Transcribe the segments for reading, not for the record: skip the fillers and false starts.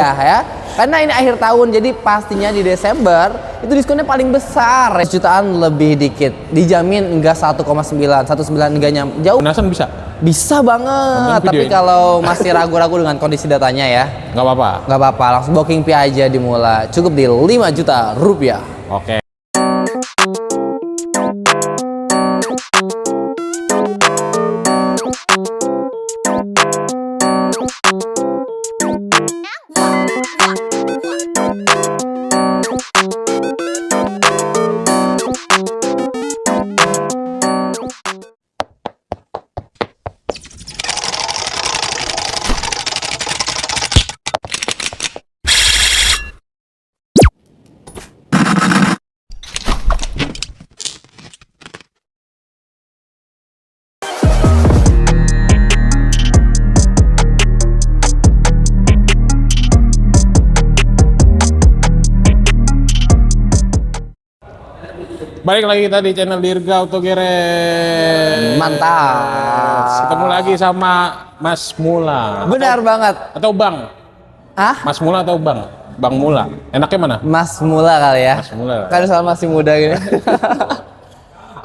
ya, karena ini akhir tahun, jadi pastinya di Desember itu diskonnya paling besar, jutaan lebih dikit, dijamin enggak 1,9 enggak jauh. Lunasan Bisa banget, tapi kalau masih ragu-ragu dengan kondisi datanya ya, nggak apa-apa, langsung booking Pi aja di Mula, cukup di 5 juta rupiah. Oke. Balik lagi kita di channel Dirga Auto Garage. Mantap. Ketemu lagi sama Mas Mula. Benar banget. Atau Bang? Mas Mula atau Bang? Bang Mula. Enaknya mana? Mas Mula kali ya. Mas Mula. Kan soal masih muda gini.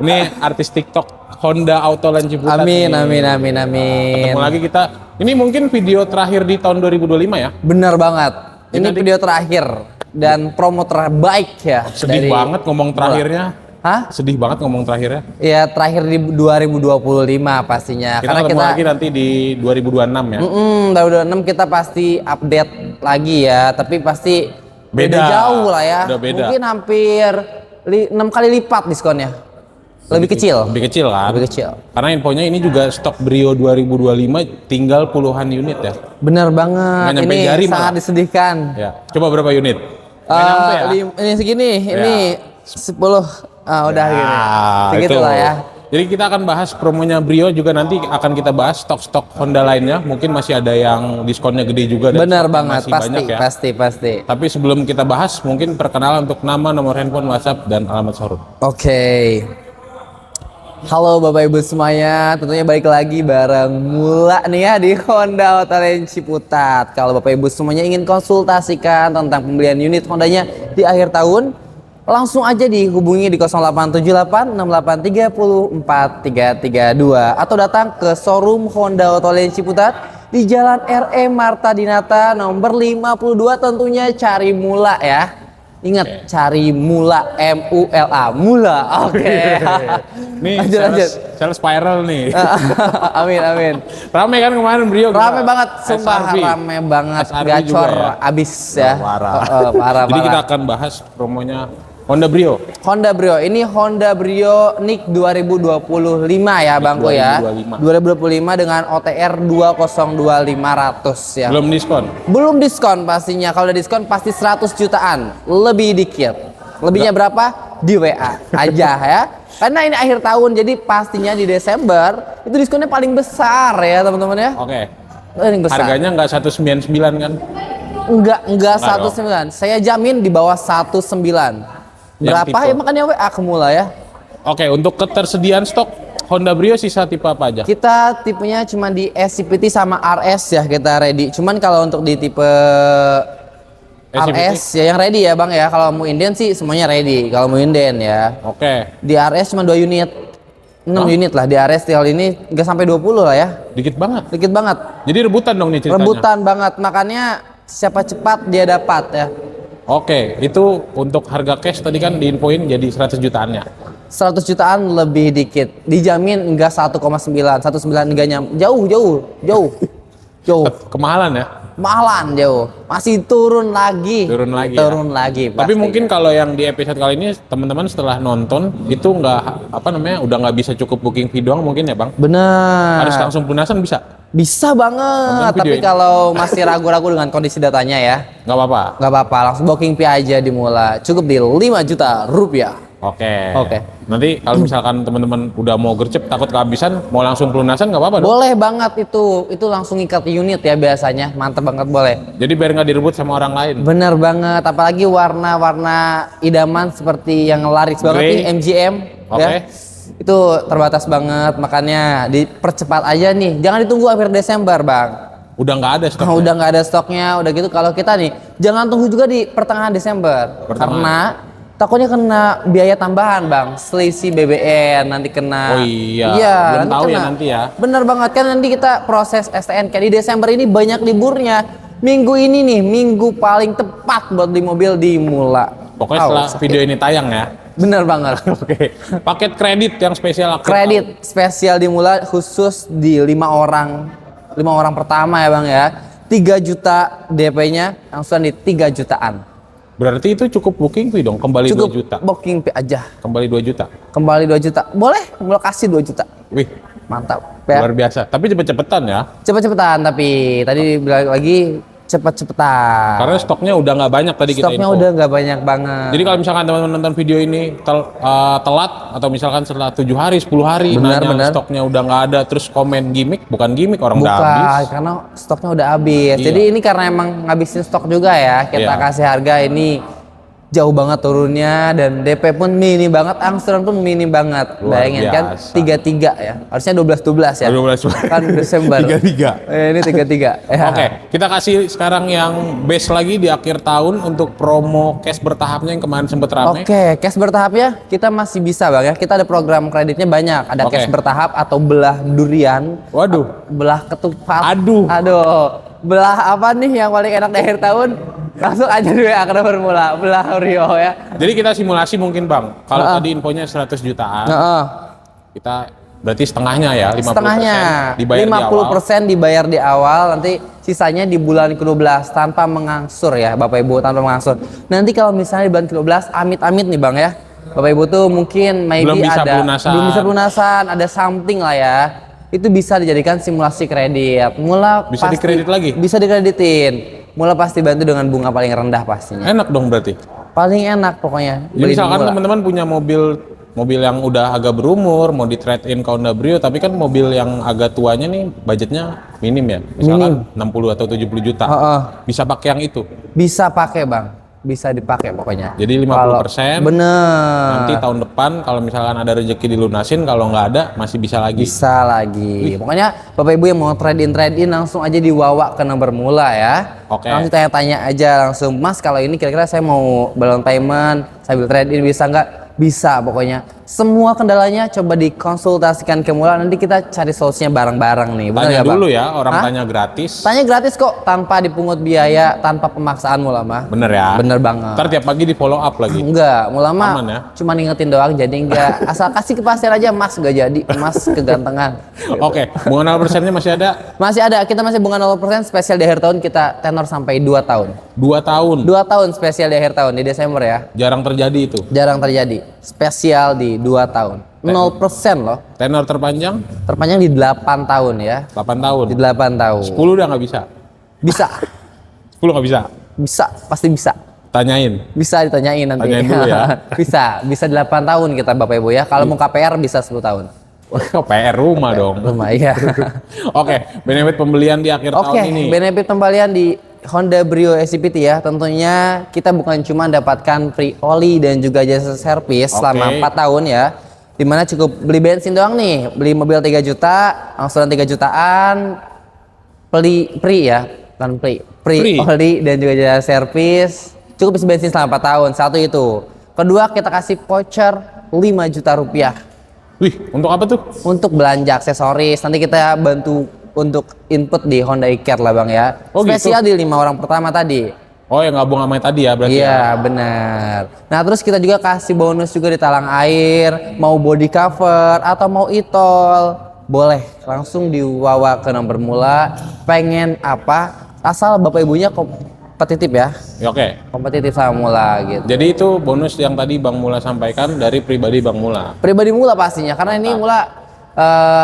Ini artis TikTok Honda Autoland Ciputat. Amin. Ketemu lagi kita. Ini mungkin video terakhir di tahun 2025 ya? Benar banget. Ini video terakhir dan promo terbaik ya. Sedih banget ngomong terakhirnya. Hah? Sedih banget ngomong terakhirnya. Ya terakhir di 2025 pastinya. Kita ketemu lagi nanti di 2026 ya. 2026 kita pasti update lagi ya. Tapi pasti beda jauh lah ya. Beda. Mungkin hampir 6 kali lipat diskonnya. Lebih kecil kan? Lebih kecil. Karena infonya ini juga stok Brio 2025 tinggal puluhan unit ya. Bener banget. Ini sangat malah disedihkan. Ya. Coba berapa unit? Ya? Ini segini. Ya. Ini 10. Udah gini. Segitulah ya. Jadi kita akan bahas promonya Brio juga, nanti akan kita bahas stok-stok Honda lainnya. Mungkin masih ada yang diskonnya gede juga. Benar banget, pasti. Tapi sebelum kita bahas, mungkin perkenalan untuk nama, nomor handphone, WhatsApp, dan alamat showroom. Oke. Halo Bapak Ibu semuanya, tentunya balik lagi bareng Mula nih ya di Honda Autoland Ciputat. Kalau Bapak Ibu semuanya ingin konsultasikan tentang pembelian unit Hondanya di akhir tahun, langsung aja dihubungi di 0878683432 atau datang ke showroom Honda Autoland Ciputat di Jalan R.E. Marta Dinata nomor 52, tentunya cari Mula ya. Ingat, cari Mula, M-U-L-A, Mula. Oke. Nih, sales spiral nih. Amin. Rame kan kemarin Brio? Rame banget, sumpah rame banget. Gacor ya? Abis ya. Parah. Jadi kita akan bahas promonya Honda Brio. Ini Honda Brio NIK 2025 ya Bangku ya. 2025 dengan OTR 202500 ya. Belum diskon pastinya. Kalau ada diskon pasti 100 jutaan. Lebih dikit. Lebihnya berapa? Di WA aja ya. Karena ini akhir tahun, jadi pastinya di Desember itu diskonnya paling besar ya teman-teman ya. Oke. Paling besar. Harganya nggak 199 kan? Enggak 199. Saya jamin di bawah 19. Berapa ya makanya WA ke Mula ya. Oke, untuk ketersediaan stok Honda Brio sisa tipe apa aja? Kita tipenya cuma di SCVT sama RS ya kita ready. Cuman kalau untuk di tipe RS ya yang ready ya Bang ya. Kalau mau inden sih semuanya ready. Kalau mau inden ya. Oke. Di RS cuma 2 unit. 6 unit lah di RS kali ini, nggak sampai 20 lah ya. Dikit banget. Jadi rebutan dong nih ceritanya. Rebutan banget, makanya siapa cepat dia dapat ya. Oke, itu untuk harga cash tadi kan diinfoin jadi 100 jutaannya. 100 jutaan lebih dikit, dijamin enggak 1,9 enggak jauh. Kemahalan ya? Mahalan jauh, masih turun lagi. Tapi mungkin kalau yang di episode kali ini teman-teman setelah nonton itu udah nggak bisa cukup booking fee doang mungkin ya Bang? Bener. Harus langsung lunasan bisa? Bisa banget, tapi kalau masih ragu-ragu dengan kondisi datanya ya, nggak apa-apa, langsung booking Pi aja di Mula, cukup di 5 juta rupiah. Oke. Nanti kalau misalkan teman-teman udah mau gercep takut kehabisan, mau langsung pelunasan nggak apa-apa dong? Boleh banget itu langsung ikat unit ya biasanya, mantep banget boleh. Jadi biar nggak direbut sama orang lain. Bener banget, apalagi warna-warna idaman seperti yang laris banget nih MGM. Ya. Itu terbatas banget, makanya dipercepat aja nih. Jangan ditunggu akhir Desember, Bang. Udah nggak ada stoknya. Udah nggak ada stoknya, udah gitu kalau kita nih jangan tunggu juga di pertengahan Desember. Karena takutnya kena biaya tambahan bang, selisih BBM nanti kena. Oh iya, belum tahu ya nanti ya. Bener banget kan nanti kita proses STNK di Desember ini banyak liburnya. Minggu ini nih, minggu paling tepat buat beli mobil di Mula. Pokoknya setelah video ini tayang ya. Bener banget. Oke. Paket kredit yang spesial. Kredit spesial di Mula khusus di 5 orang pertama ya bang ya. 3 juta DP-nya langsung di 3 jutaan. Berarti itu cukup booking fee dong, kembali cukup 2 juta. Booking fee aja. Kembali 2 juta. Kembali 2 juta. Boleh, mau kasih 2 juta. Wih, mantap. Ya. Luar biasa. Tapi cepet-cepetan ya. Cepet-cepetan tapi tadi bilang lagi cepet-cepetan. Karena stoknya udah nggak banyak tadi kita info. Stoknya udah nggak banyak banget. Jadi kalau misalkan teman-teman nonton video ini telat atau misalkan setelah 7 hari, 10 hari nanya stoknya udah nggak ada terus komen gimmick, bukan gimmick, orang udah habis. Karena stoknya udah habis. Iya. Jadi ini karena emang ngabisin stok juga ya. Kita kasih harga ini jauh banget turunnya dan DP pun minim banget, angsuran pun minim banget. Bayangin kan 33 ya. Harusnya 12 ya. 12 kan Desember. 33. Ini 33. Ya. Oke, kita kasih sekarang yang base lagi di akhir tahun untuk promo cash bertahapnya yang kemarin sempet rame. Oke, cash bertahap ya. Kita masih bisa bang ya. Kita ada program kreditnya banyak. Ada cash bertahap atau belah durian. Waduh. Belah ketupat. Aduh. Belah apa nih yang paling enak di akhir tahun? Langsung aja dulu ya karena bermula belah Rio ya. Jadi kita simulasi mungkin bang. Kalau tadi infonya 100 jutaan. Kita berarti setengahnya ya, 50%. Setengahnya. Dibayar 50% dibayar di awal, nanti sisanya di bulan ke-12 tanpa mengangsur ya Bapak Ibu, tanpa mengangsur. Nanti kalau misalnya di bulan ke-12 amit-amit nih Bang ya. Bapak Ibu tuh mungkin maybe belum bisa pelunasan, ada something lah ya. Itu bisa dijadikan simulasi kredit. Mula bisa pasti dikredit lagi? Bisa dikreditin. Mula pasti bantu dengan bunga paling rendah pastinya. Enak dong berarti? Paling enak pokoknya. Jadi misalkan teman-teman punya mobil yang udah agak berumur, mau di trade in ke Honda Brio, tapi kan mobil yang agak tuanya nih budgetnya minim ya. Misalkan 60 atau 70 juta. Bisa pakai yang itu? Bisa pakai Bang. Bisa dipakai pokoknya. Jadi 50%. Bener. Nanti tahun depan kalau misalkan ada rezeki dilunasin, kalau nggak ada masih bisa lagi. Bisa lagi. Pokoknya Bapak Ibu yang mau trade in langsung aja dibawa ke nomor mula ya. Oke. Langsung tanya-tanya aja langsung, Mas kalau ini kira-kira saya mau balon payment sambil trade in bisa nggak? Bisa pokoknya. Semua kendalanya coba dikonsultasikan ke Mula, nanti kita cari solusinya bareng-bareng nih. Bener tanya dulu ya, orang tanya gratis. Tanya gratis kok, tanpa dipungut biaya, tanpa pemaksaan Mula mah. Bener ya? Bener banget. Ntar tiap pagi di follow up lagi? Enggak, Mula mah ya? cuma ngingetin doang, jadi enggak. Asal kasih kepastian aja, Mas enggak jadi, Mas kegantengan. Gitu. Oke, bunga 0%-nya masih ada? Masih ada, kita masih bunga 0% spesial di akhir tahun, kita tenor sampai 2 tahun. 2 tahun? 2 tahun spesial di akhir tahun, di Desember ya. Jarang terjadi itu? Jarang terjadi. Spesial di 2 tahun. 0% loh. Tenor terpanjang? Terpanjang di 8 tahun ya. 8 tahun? Di 8 tahun. 10 udah nggak bisa? Bisa. 10 nggak bisa? Bisa, pasti bisa. Tanyain? Bisa ditanyain nanti. Tanyain dulu ya. bisa 8 tahun kita Bapak Ibu ya. Kalau mau KPR bisa 10 tahun. PR rumah dong. Rumah iya. Oke, benefit pembelian di akhir tahun ini. Benefit pembelian di Honda Brio SCPT ya. Tentunya kita bukan cuma dapatkan free oli dan juga jasa servis selama 4 tahun ya. Dimana cukup beli bensin doang nih, beli mobil 3 juta, angsuran 3 jutaan, free ya, bukan free oli dan juga jasa servis, cukup isi bensin selama 4 tahun. Satu itu. Kedua kita kasih voucher 5 juta rupiah. Wih, untuk apa tuh? Untuk belanja aksesoris. Nanti kita bantu untuk input di Honda e-Care lah Bang ya. Spesial gitu? Di 5 orang pertama tadi. Oh yang gabung sama yang tadi ya berarti. Iya benar. Nah terus kita juga kasih bonus juga di talang air, mau body cover atau mau e-tol, boleh langsung dibawa ke nomor Mula. Pengen apa? Asal bapak ibunya kompetitif ya. Oke. Kompetitif sama Mula gitu. Jadi itu bonus yang tadi Bang Mula sampaikan dari pribadi Bang Mula. Pribadi Mula pastinya karena ini Mula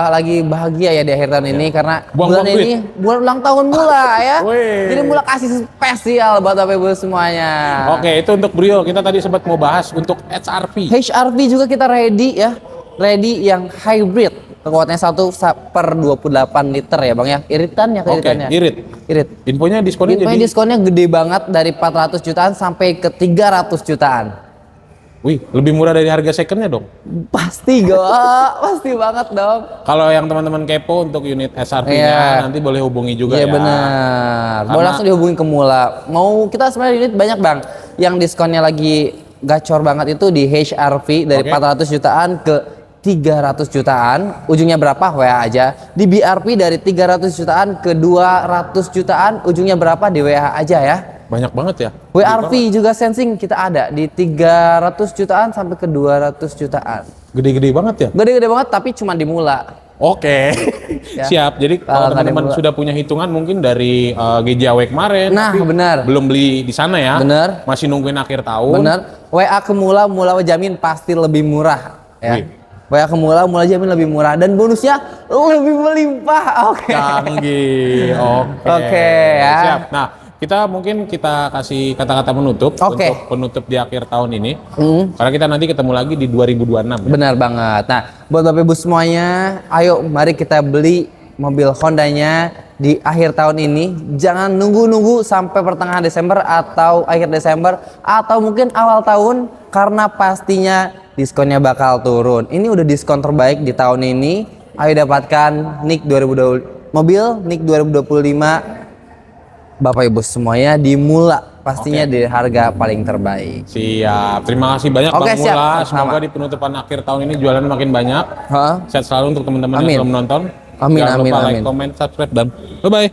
lagi bahagia ya di akhir tahun ini karena bulan ini bulan ulang tahun Mula ya. Jadi Mula kasih spesial buat Bapak Ibu semuanya. Oke, itu untuk Brio. Kita tadi sempat mau bahas untuk HRV. HRV juga kita ready ya. Ready yang hybrid. Kekuatannya 1/28 liter ya Bang ya. Iritannya keiritannya. Irit. Infonya diskonnya gede banget dari 400 jutaan sampai ke 300 jutaan. Wih, lebih murah dari harga secondnya dong? Pasti pasti banget dong. Kalau yang teman-teman kepo untuk unit SRV-nya nanti boleh hubungi juga ya. Iya benar. Boleh langsung dihubungi ke Mula. Mau kita sebenarnya unit banyak bang. Yang diskonnya lagi gacor banget itu di HRV dari 400 jutaan ke 300 jutaan. Ujungnya berapa? WA aja. Di BRV dari 300 jutaan ke 200 jutaan. Ujungnya berapa? Di WA aja ya. Banyak banget ya. WRV juga sensing kita ada di 300 jutaan sampai ke 200 jutaan. Gede-gede banget ya? Gede-gede banget tapi cuma di Mula. Oke. Ya. Siap. Jadi kalau teman-teman sudah punya hitungan mungkin dari GJAW kemarin. Nah, benar. Belum beli di sana ya. Benar. Masih nungguin akhir tahun. Benar. WA ke Mula jamin pasti lebih murah ya. WA ke Mula jamin lebih murah dan bonusnya lebih melimpah. Oke. Canggih. Oke ya. Siap. Nah, kita kasih kata-kata penutup untuk penutup di akhir tahun ini. Karena kita nanti ketemu lagi di 2026. Ya? Benar banget. Nah, buat Bapak Ibu semuanya, ayo mari kita beli mobil Hondanya di akhir tahun ini. Jangan nunggu-nunggu sampai pertengahan Desember atau akhir Desember atau mungkin awal tahun karena pastinya diskonnya bakal turun. Ini udah diskon terbaik di tahun ini. Ayo dapatkan NIK 2020 mobil NIK 2025 Bapak Ibu semuanya di Mula, pastinya di harga paling terbaik. Siap. Terima kasih banyak Bang Mula. Semoga di penutupan akhir tahun ini jualan makin banyak. Sehat selalu untuk teman-teman yang belum menonton. Amin. Jangan lupa like, comment, subscribe dan bye-bye.